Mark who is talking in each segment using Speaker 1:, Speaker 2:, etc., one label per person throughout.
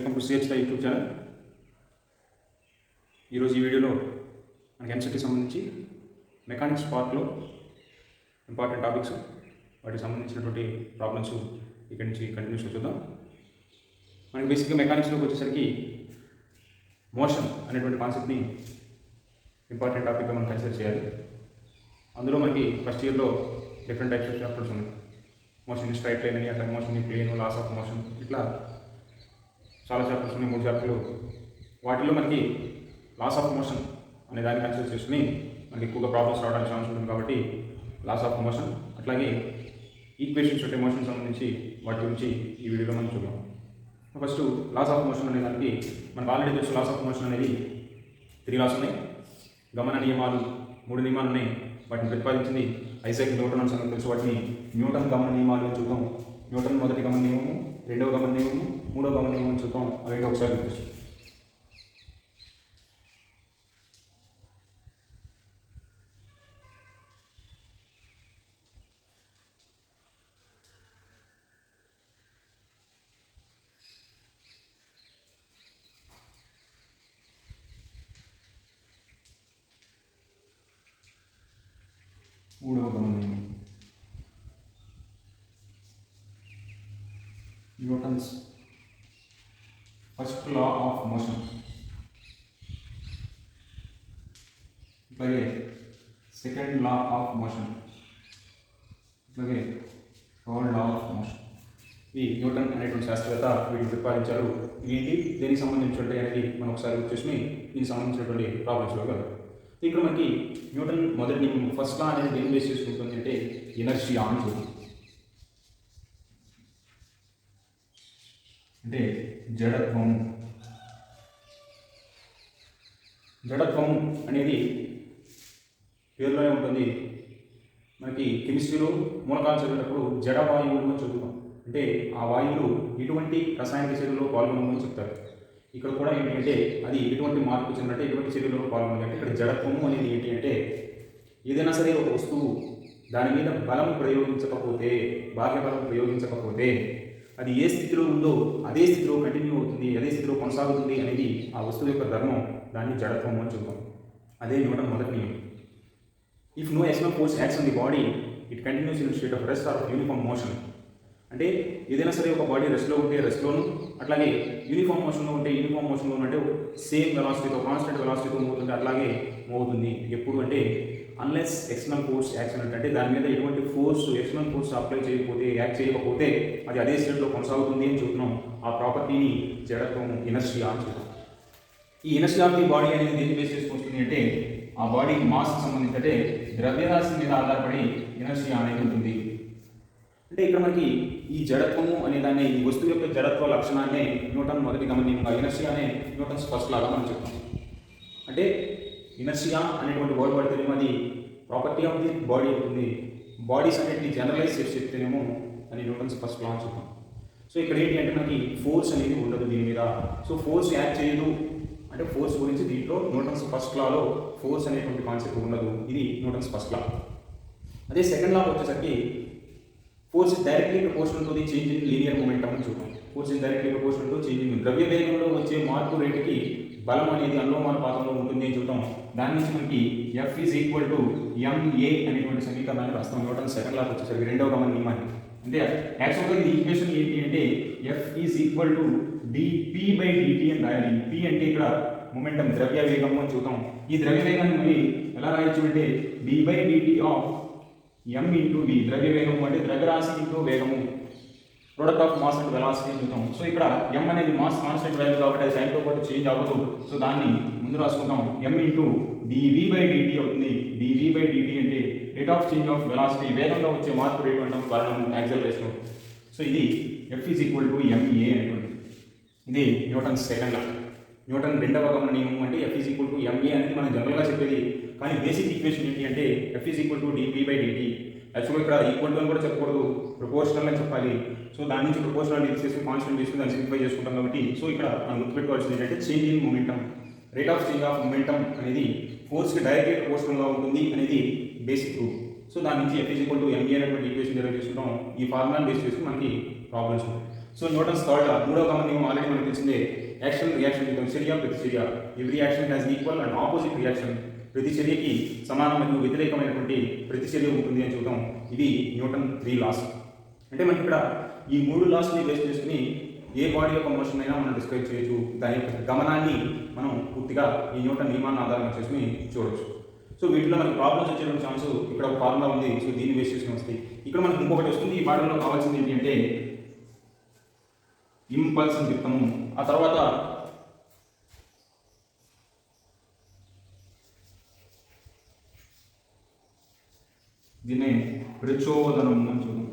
Speaker 1: Welcome to CHI YouTube channel. ఈరోజు ఈ వీడియోలో మనకి ఎంసెట్కి సంబంధించి మెకానిక్స్ పార్ట్లో ఇంపార్టెంట్ టాపిక్స్, వాటికి సంబంధించినటువంటి ప్రాబ్లమ్స్ ఇక్కడి నుంచి కంటిన్యూస్గా చూద్దాం. మనకి బేసిక్గా మెకానిక్స్లోకి వచ్చేసరికి మోషన్ అనేటువంటి కాన్సెప్ట్ని ఇంపార్టెంట్ టాపిక్గా మనం కన్సిడర్ చేయాలి. అందులో మనకి ఫస్ట్ ఇయర్లో డిఫరెంట్ టైప్స్ ఆఫ్ చాప్టర్స్ ఉన్నాయి. మోషన్ ఇన్ స్ట్రైట్ లైన్ అని, అట్లా motion in plane, laws of motion, ఇట్లా చాలా చాప్టర్స్ ఉన్నాయి, 3 చాప్టర్లు. వాటిలో మనకి లాస్ ఆఫ్ మోషన్ అనే దాన్ని కన్సిడర్ చేసుకుని మనకి ఎక్కువగా ప్రాబ్లమ్స్ రావడానికి ఛాన్స్ ఉంటుంది. కాబట్టి లాస్ ఆఫ్ మోషన్, అట్లాగే ఈక్వేషన్స్ ఉంటే మోషన్ సంబంధించి వాటి గురించి ఈ వీడియోలో మనం చూద్దాం. ఫస్ట్ లాస్ ఆఫ్ మోషన్ అనే దానికి మనకు ఆల్రెడీ తెలుసు. లాస్ ఆఫ్ మోషన్ అనేది 3 లాస్ ఉన్నాయి. గమన నియమాలు 3 నియమాలు ఉన్నాయి. వాటిని ప్రతిపాదించింది ఐజాక్ న్యూటన్ అని సంగతి తెలుసు. వాటిని న్యూటన్ గమన నియమాలు అని చూద్దాం. న్యూటన్ మొదటి గమన నియమము, రెండవ గమన నియమము, మూడవ గమన నియమం చూద్దాం. అవి ఒకసారి గుర్తు. మూడవ గమన నియమం Newton's first law of motion. అలాగే సెకండ్ లా ఆఫ్ మోషన్, అలాగే థర్డ్ లా ఆఫ్ మోషన్. ఈ న్యూటన్ అనేటువంటి శాస్త్రవేత్త వీటిని ప్రతిపాదించారు. ఏంటి, దేనికి సంబంధించి ఉంటాయి అనేది మనం ఒకసారి చూసుకుని దీనికి సంబంధించినటువంటి ప్రాబ్లమ్స్లో కదా. ఇక్కడ మనకి న్యూటన్ మొదటి నియమం ఫస్ట్ లా అనేది దేని బేస్ చేసుకుంటుంది అంటే ఇనర్షియా అని చూద్దాం. అంటే జడత్వము. జడత్వము అనేది పేరులోనే ఉంటుంది. మనకి కెమిస్ట్రీలో మూలకాలు చదివేటప్పుడు జడ వాయువులు అని చదువుతాం. అంటే ఆ వాయువులు ఎటువంటి రసాయనిక చర్యలో పాల్గొనమని చెప్తారు. ఇక్కడ కూడా ఏంటి అంటే అది ఎటువంటి మార్పు చెందంటే ఎటువంటి చర్యలో పాల్గొనాలి అంటే ఇక్కడ జడత్వము అనేది ఏంటి అంటే ఏదైనా సరే ఒక వస్తువు దాని మీద బలం ప్రయోగించకపోతే, బాహ్య బలం ప్రయోగించకపోతే అది ఏ స్థితిలో ఉందో అదే స్థితిలో కంటిన్యూ అవుతుంది, అదే స్థితిలో కొనసాగుతుంది అనేది ఆ వస్తువు యొక్క ధర్మం. దాన్ని జడత్వం అని చూద్దాం. అదే న్యూటన్ మొదటి నియమం. If no external force acts on the body it continues in state of rest or uniform motion. అంటే ఏదైనా సరే ఒక బాడీ రెస్ట్లో ఉంటే రెస్ట్లోను, అట్లాగే యూనిఫామ్ మోషన్లో ఉంటే యూనిఫామ్ మోషన్లో అంటే సేమ్ వెలాసిటీతో, కాన్స్టెంట్ వెలాసిటీతో మోగుతుంది, అట్లాగే మోగుతుంది. ఎప్పుడు అంటే అన్లెస్ ఎక్స్టర్నల్ ఫోర్స్ యాక్షన్ అంటే దాని మీద ఎటువంటి ఫోర్స్, ఎక్స్టర్నల్ ఫోర్స్ అప్లై చేయకపోతే, యాక్ట్ చేయకపోతే అది అదే స్టేట్లో కొనసాగుతుంది అని చూస్తున్నాం. ఆ ప్రాపర్టీని జడత్వం, ఇనర్షియా అని చూద్దాం. ఈ ఇనర్షియా ఆఫ్ ది బాడీ అనేది దేన్ని బేస్ చేసుకుంటుంది అంటే ఆ బాడీ మాస్కి సంబంధించి, అంటే ద్రవ్యరాశి మీద ఆధారపడి ఇనర్షియా అనేది ఉంటుంది. అంటే ఇక్కడ మనకి ఈ జడత్వము అనే దాన్ని, ఈ వస్తువు యొక్క జడత్వ లక్షణాన్ని న్యూటన్ మొదటి గమనించిన ఇనర్షియా అనే న్యూటన్స్ ఫస్ట్ లాగా మనం చెప్తాం. అంటే ఇనర్షియా అనేటువంటి వర్డ్ పడితేనేమో అది ప్రాపర్టీ ఆఫ్ ది బాడీ అవుతుంది. బాడీస్ అనేటివి జనరలైజ్ చేసి చెప్తేనేమో అని న్యూటన్స్ ఫస్ట్ లా అని చెప్తాం. సో ఇక్కడ ఏంటి అంటే మనకి ఫోర్స్ అనేది ఉండదు దీని మీద. సో ఫోర్స్ యాక్ట్ చేయదు అంటే ఫోర్స్ గురించి దీంట్లో న్యూటన్స్ ఫస్ట్ లాలో ఫోర్స్ అనేటువంటి కాన్సెప్ట్ ఉండదు. ఇది న్యూటన్స్ ఫస్ట్ లా. అదే సెకండ్ లా వచ్చేసరికి force is directly proportional to the change in linear momentum అని చూద్దాం. Force is directly proportional to change in ద్రవ్య వేగంలో వచ్చే మార్పు రేటుకి బలం అనేది అనులోమానుపాతంలో ఉంటుంది అని చూద్దాం. దాని నుంచి మనకి F is equal to MA అనేటువంటి సమీకరణాన్ని రాస్తాం. న్యూటన్ సెకండ్ లాకి వచ్చేసరికి రెండవ గమన నియమాన్ని. అంటే యాక్చువల్గా ఇది ఈక్వేషన్ ఏంటి అంటే F is equal to dP/dt అని రాయాలి. P అంటే ఇక్కడ మొమెంటం, ద్రవ్య వేగము అని చూద్దాం. ఈ ద్రవ్య వేగాన్ని మరి ఎలా రాయొచ్చు అంటే d/dt of m into v. ద్రవ్య వేగము అంటే ద్రవ్యరాశి ఇంటూ వేగము, product of mass and velocity చూద్దాం. సో ఇక్కడ m అనేది మాస్ కాన్స్టెంట్ వాల్యూ కాబట్టి అది టైంతో పాటు చేంజ్ అవ్వదు. సో దాన్ని ముందు రాసుకుంటాం. m ఇంటూ dv/dt అవుతుంది. dv/dt అంటే rate of change of velocity, వేగంలో వచ్చే మార్పు రేటు అంటాం, కారణం యాక్సలరేషన్. సో ఇది F is equal to MA అనేటువంటి. ఇది న్యూటన్ సెకండ్ లా. న్యూటన్ రెండవ గమన నియమం అంటే F is equal to MA అనేది మనం జనరల్గా చెప్పేది. కానీ బేసిక్ ఈక్వేషన్ ఏంటి అంటే F is equal to dP/dt. యాక్చువల్గా ఇక్కడ ఈక్వల్ టు అని కూడా చెప్పకూడదు, ప్రపోర్షనల్ అని చెప్పాలి. సో దాని నుంచి ప్రపోర్షనల్ తీసుకుని కాన్స్టెంట్ తీసుకుని దాన్ని సింప్లిఫై చేసుకుంటాం. కాబట్టి సో ఇక్కడ మనం గుర్తుపెట్టుకోవాల్సింది ఏంటంటే change in momentum, rate of change of momentum అనేది ఫోర్స్కి డైరెక్ట్లీ ప్రపోర్షనల్గా ఉంటుంది అనేది బేసిక్ రూల్. సో దాని నుంచి F is equal to MA అనేటువంటి ఈక్వేషన్ డెరైవ్ చేసుకుంటాం. ఈ ఫార్ములాని బేస్ చేసుకుని మనకి ప్రాబ్లమ్స్ ఉంటాయి. సో న్యూటన్స్ థర్డ్ లా మూడవ కామన్ నియమం ఆల్రెడీ మనకు తెలిసిందే, యాక్షన్ రియాక్షన్ చూద్దాం, చర్య ప్రతిచర్య, every action has equal and opposite reaction, ప్రతి చర్యకి సమానం మరియు వ్యతిరేకమైనటువంటి ప్రతిచర్య ఉంటుంది అని చూద్దాం. ఇది న్యూటన్ 3 లాస్. అంటే మనకి ఇక్కడ ఈ 3 లాస్ని బేస్ చేసుకుని ఏ బాడీ యొక్క మోషన్ అయినా మనం డిస్క్రైబ్ చేయొచ్చు, దాని యొక్క గమనాన్ని మనం పూర్తిగా ఈ న్యూటన్ నియమాన్ని ఆధారంగా చేసుకుని చూడవచ్చు. సో వీటిలో మనకి ప్రాబ్లమ్స్ వచ్చేటువంటి ఛాన్స్ ఇక్కడ ఒక ఫార్ములా ఉంది, సో దీన్ని బేస్ చేసుకుని వస్తాయి. ఇక్కడ మనకి ఇంకొకటి వస్తుంది, ఈ పాఠంలో కావాల్సింది ఏంటి అంటే ఇంపల్స్ అని చెప్తాము. ఆ తర్వాత దీన్నే ప్రచోదనము అని చూద్దాం.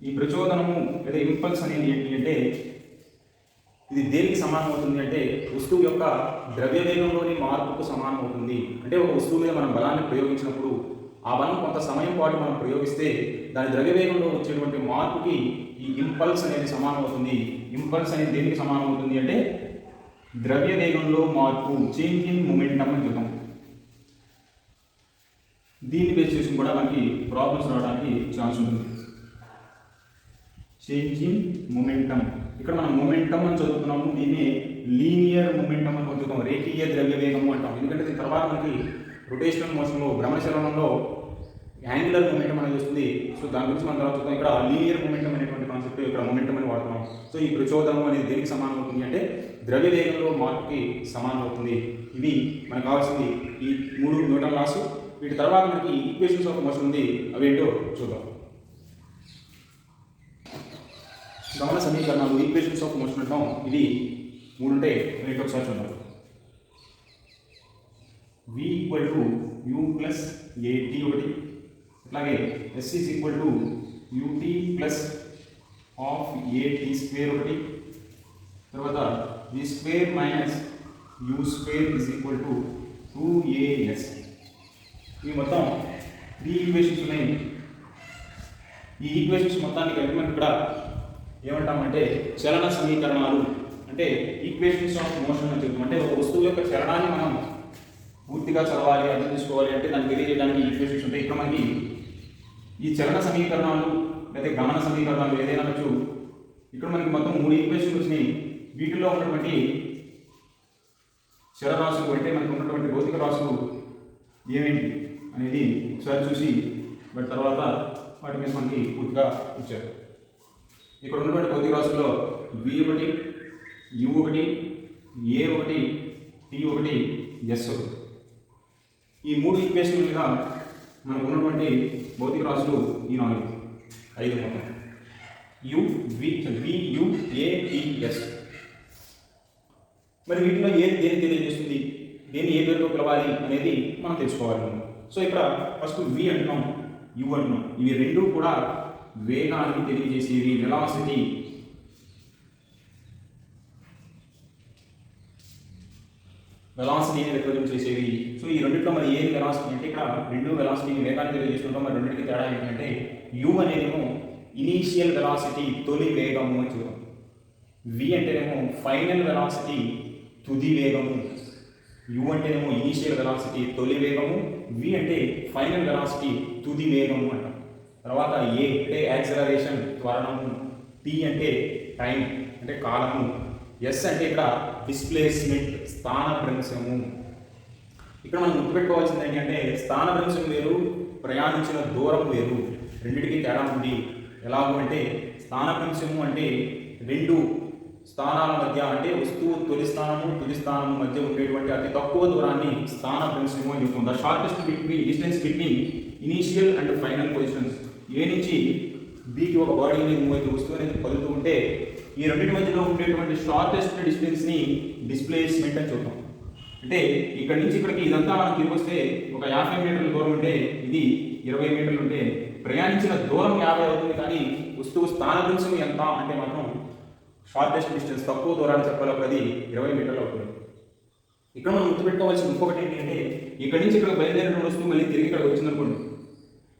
Speaker 1: ఈ ప్రచోదనము లేదా ఇంపల్స్ అనేది ఏంటి అంటే ఇది దేనికి సమానం అవుతుంది అంటే వస్తువు యొక్క ద్రవ్య వేగంలోని మార్పుకు సమానం అవుతుంది. అంటే ఒక వస్తువు మీద మనం బలాన్ని ప్రయోగించినప్పుడు ఆ బలం కొంత సమయం పాటు మనం ప్రయోగిస్తే దాని ద్రవ్య వేగంలో వచ్చేటువంటి మార్పుకి ఈ ఇంపల్స్ అనేది సమానం అవుతుంది. ఇంపల్స్ అనేది దేనికి సమానం అవుతుంది అంటే ద్రవ్య వేగంలో మార్పు, చేంజ్ ఇన్ మొమెంటమ్ అని చెప్తాం. దీన్ని బేస్ చేసుకుని కూడా మనకి ప్రాబ్లమ్స్ రావడానికి ఛాన్స్ ఉంటుంది. చేంజ్ ఇన్ మొమెంటమ్, ఇక్కడ మనం మొమెంటమ్ అని చదువుతున్నాము, దీన్ని లీనియర్ మొమెంటమ్ అని చదువుతాం, రేఖీయ ద్రవ్య వేగము అంటాం. ఎందుకంటే దీని తర్వాత మనకి రొటేషనల్ మోషన్లో భ్రమణచలనంలో యాంగులర్ మొమెంటం అనేది వస్తుంది. సో దాని గురించి మనం తర్వాత చూద్దాం. ఇక్కడ లీనియర్ మొమెంటం అనేటువంటి కాన్సెప్ట్ ఇక్కడ మొమెంటం అని వాడుతున్నాం. సో ఈ ప్రచోదనం అనేది దేనికి సమానం అవుతుంది అంటే ద్రవ్య వేగంలో మార్పుకి సమానం అవుతుంది. ఇవి మనకు కావాల్సింది ఈ 3 న్యూటన్ లాస్. వీటి తర్వాత మనకి ఈక్వేషన్స్ ఆఫ్ మోషన్ ఉంది, అవేంటో చూద్దాం. గమన సమీకరణాలు, ఈక్వేషన్స్ ఆఫ్ మోషన్ అంటాం. ఇవి 3 ఉంటాయి, వీటి ఒకసారి చూద్దాం. v equal to u plus at ఒకటి, అలాగే s is equal to ut plus half at square ఒకటి, తర్వాత v square minus u square is equal to 2as. ఇవి మొత్తం 3 ఈక్వేషన్స్ ఉన్నాయి. ఈ ఈక్వేషన్స్ మొత్తానికి కలిపి మనం ఇక్కడ ఏమంటామంటే చలన సమీకరణాలు, అంటే ఈక్వేషన్స్ ఆఫ్ మోషన్ అని చెప్తాం. అంటే ఒక వస్తువు యొక్క చలనాన్ని మనం పూర్తిగా చదవాలి, అర్థం చేసుకోవాలి అంటే దాన్ని తెలియజేయడానికి ఈక్వేషన్స్ ఉంటాయి. ఇక్కడ మనకి ఈ చలన సమీకరణాలు లేదా గమన సమీకరణాలు ఏదైనా వచ్చు. ఇక్కడ మనకి మొత్తం 3 ఈక్వేషన్స్ వచ్చినాయి. వీటిలో ఉన్నటువంటి చలరాశులు అంటే మనకు ఉన్నటువంటి భౌతిక రాశులు ఏమేంటి అనేది ఒకసారి చూసి వాటి తర్వాత వాటి మీద మనకి పూర్తిగా ఇచ్చారు. ఇక్కడ ఉన్నటువంటి భౌతిక రాశుల్లో v ఒకటి, u ఒకటి, a ఒకటి, t ఒకటి, s ఒకటి. ఈ 3 ఈక్వేషన్ల మీద మనకు ఉన్నటువంటి భౌతిక రాశులు ఈ 5 మొత్తం u u a t s. మరి వీటిలో ఏది దేని తెలియజేస్తుంది, దేన్ని ఏ పేరుతో పిలవాలి అనేది మనం తెలుసుకోవాలి. సో ఇక్కడ ఫస్ట్ v అంటున్నాం, u అంటున్నాం. ఇవి రెండూ కూడా వేగాన్ని తెలియజేసేవి, వెలాసిటీ. వెలాసిటీని రిప్రజెంట్ చేసేవి. సో ఈ రెండింటిలో మరి ఏది వెలాసిటీ అంటే ఇక్కడ రెండు వెలాసిటీని వేగాన్ని తెలియజేస్తుంటాం. మరి రెండింటికి తేడా ఏంటంటే u అనేదేమో ఇనీషియల్ వెలాసిటీ, తొలి వేగము అని చూద్దాం. v అంటేనేమో ఫైనల్ వెలాసిటీ, తుది వేగము. u అంటేనేమో ఇనీషియల్ వెలాసిటీ, తొలి వేగము. v అంటే ఫైనల్ వెలాసిటీ, తుది వేగము అంటాం. తర్వాత a అంటే యాక్సిలరేషన్, త్వరణము. t అంటే టైం అంటే కాలము. s అంటే ఇక్కడ డిస్ప్లేస్మెంట్, స్థానభ్రంశము. ఇక్కడ మనం గుర్తుపెట్టుకోవాల్సింది ఏంటంటే స్థానభ్రంశం వేరు, ప్రయాణించిన దూరం వేరు, రెండింటికి తేడా ఉంది. ఎలాగో అంటే స్థానభ్రంశము అంటే 2 స్థానాల మధ్య, అంటే వస్తువు తొలి స్థానము తుది స్థానము మధ్య ఉండేటువంటి అతి తక్కువ దూరాన్ని స్థానభ్రంశము అని చెప్తుంది. The shortest distance between initial and final positions. A నుంచి బీకి ఒక బాడీ అనేది మూవ్ అయితే వస్తువు అనేది కదులుతూ ఉంటే ఈ రెండింటి మధ్యలో ఉండేటువంటి షార్టెస్ట్ డిస్టెన్స్ని డిస్ప్లేస్మెంట్ అని చూద్దాం. అంటే ఇక్కడ నుంచి ఇక్కడికి ఇదంతా మనం తిరిగి వస్తే ఒక 50 మీటర్ల దూరం ఉంటే ఇది 20 మీటర్లు ఉంటే ప్రయాణించిన దూరం 50 అవుతుంది. కానీ వస్తువు స్థానభ్రంశం ఎంత అంటే మాత్రం షార్టెస్ట్ డిస్టెన్స్, తక్కువ దూరాన్ని చెప్పాలి, అది 20 మీటర్లు అవుతుంది. ఇక్కడ మనం గుర్తుపెట్టుకోవాల్సిన ఇంకొకటి ఏంటంటే ఇక్కడి నుంచి ఇక్కడ బయలుదేరిన వస్తువు మళ్ళీ తిరిగి ఇక్కడ వచ్చిందనుకోండి,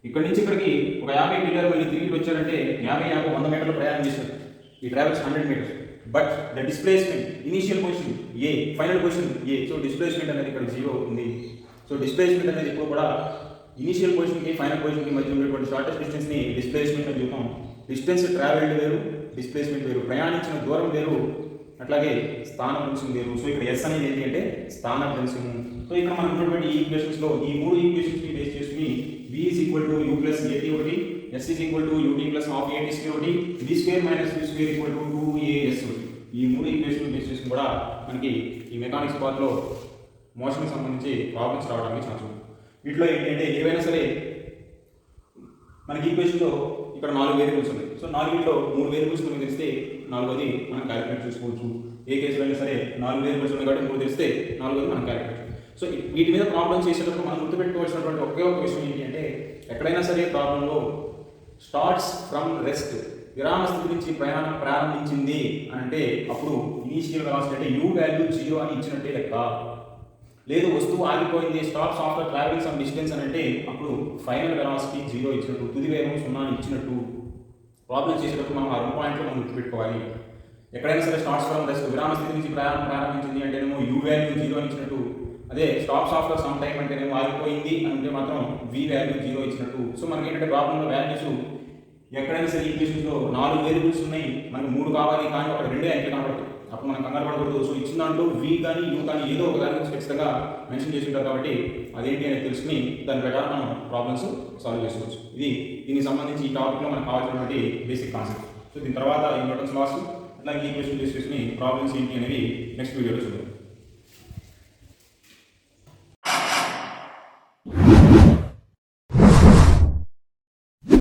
Speaker 1: ఇక్కడ నుంచి ఇక్కడికి ఒక 50 మీటర్లు మళ్ళీ తిరిగి వచ్చారంటే 100 మీటర్లు ప్రయాణం చేశారు. ఈ travels 100 metres. But the displacement initial position A, final position A. So displacement అనేది ఇక్కడ 0 అవుతుంది. సో డిస్ప్లేస్మెంట్ అనేది ఇప్పుడు కూడా ఇనీషియల్ పొజిషన్కి ఫైనల్ పొజిషన్కి మధ్య ఉండేటువంటి షార్టెస్ట్ డిస్టెన్స్ని డిస్ప్లేస్మెంట్ అని చెప్తాం. డిస్టెన్స్ ట్రావెల్డ్ వేరు, డిస్ప్లేస్మెంట్ వేరు, ప్రయాణించిన దూరం వేరు, అట్లాగే స్థానభ్రంశం వేరు. సో ఇక్కడ ఎస్ అనేది ఏంటి అంటే స్థానభ్రంశం. సో ఇక్కడ మనం ఉన్నటువంటి ఈ ఈక్వేషన్స్లో ఈ మూడు ఈక్వేషన్స్ని బేస్ చేసుకుని v is equal to u plus at ఒకటి, s is equal to ut plus half at square ఒకటి, v square minus v square equal to 2as ఒకటి. ఈ మూడు ఈక్వేషన్ బేస్ చేసుకుని కూడా మనకి ఈ మెకానిక్స్ పార్ట్లో మోషన్కి సంబంధించి ప్రాబ్లమ్స్ రావడానికి ఛాన్స్ ఉంది. వీటిలో ఏంటంటే ఏవైనా సరే మనకి ఈక్వేషన్లో ఇక్కడ 4 వేరియబుల్స్ ఉన్నాయి. సో 4లో 3 వేరియబుల్స్ మనకు తెలిస్తే 4వది మనం క్యాలిక్యులేట్ చేసుకోవచ్చు. ఏ కేసులో అయినా సరే 4 వేరియబుల్స్ ఉన్నాయి కాబట్టి 3 తెలిస్తే 4వది మనం క్యాలిక్యులేట్. సో వీటి మీద ప్రాబ్లమ్స్ చేసేటప్పుడు మనం గుర్తుపెట్టుకోవాల్సినటువంటి ఒకే ఒక విషయం ఏంటి అంటే ఎక్కడైనా సరే ప్రాబ్లంలో స్టార్ట్స్ ఫ్రమ్ రెస్ట్, విరామ స్థితి నుంచి ప్రయాణం ప్రారంభించింది అని అంటే అప్పుడు ఇనీషియల్ వెలాసిటీ అంటే u వాల్యూ 0 అని ఇచ్చినట్టే లెక్క. లేదు వస్తువు ఆగిపోయింది, stops after travelling some distance అని అంటే అప్పుడు ఫైనల్ వెలాసిటీ 0 ఇచ్చినట్టు, తుది వేగం 0 అని ఇచ్చినట్టు. ప్రాబ్లం చేసేటప్పుడు మనం ఆ 2 పాయింట్లు మనం గుర్తుపెట్టుకోవాలి. ఎక్కడైనా సరే స్టార్ట్స్ ఫ్రమ్ రెస్ట్, విరామ స్థితి నుంచి ప్రయాణం ప్రారంభించింది అంటేనేమో u వాల్యూ 0 అని ఇచ్చినట్టు, అదే స్టాప్స్ ఆఫ్టర్ సమ్ టైం అంటేనేమో ఆగిపోయింది అంటే మాత్రం v వాల్యూ 0 ఇచ్చినట్టు. సో మనకి ఏంటంటే ప్రాబ్లంలో వాల్యూస్ ఎక్కడైనా సరే ఈక్వేషన్స్లో 4 వేరియబుల్స్ ఉన్నాయి, మనకు 3 కావాలి కానీ ఒక 2 ఎంట్రీ కనబడతాయి. అప్పుడు మనం కంగారు పడకూడదు. సో ఇచ్చిన దాంట్లో v కానీ u కానీ ఏదో ఒక దాని గురించి ఖచ్చితంగా మెన్షన్ చేసి ఉంటారు కాబట్టి అదేంటి అనేది తెలుసుకుని దాని ప్రకారం మనం ప్రాబ్లమ్స్ సాల్వ్ చేసుకోవచ్చు. దీనికి సంబంధించి ఈ టాపిక్లో మనకు కావాల్సినటువంటి బేసిక్ కాన్సెప్ట్. సో దీని తర్వాత ఇంపార్టెన్స్ లాస్ అట్లాగే ఈక్వేషన్ బేస్ చేసుకుని ప్రాబ్లమ్స్ ఏంటి అనేవి నెక్స్ట్ వీడియోలో చూద్దాం.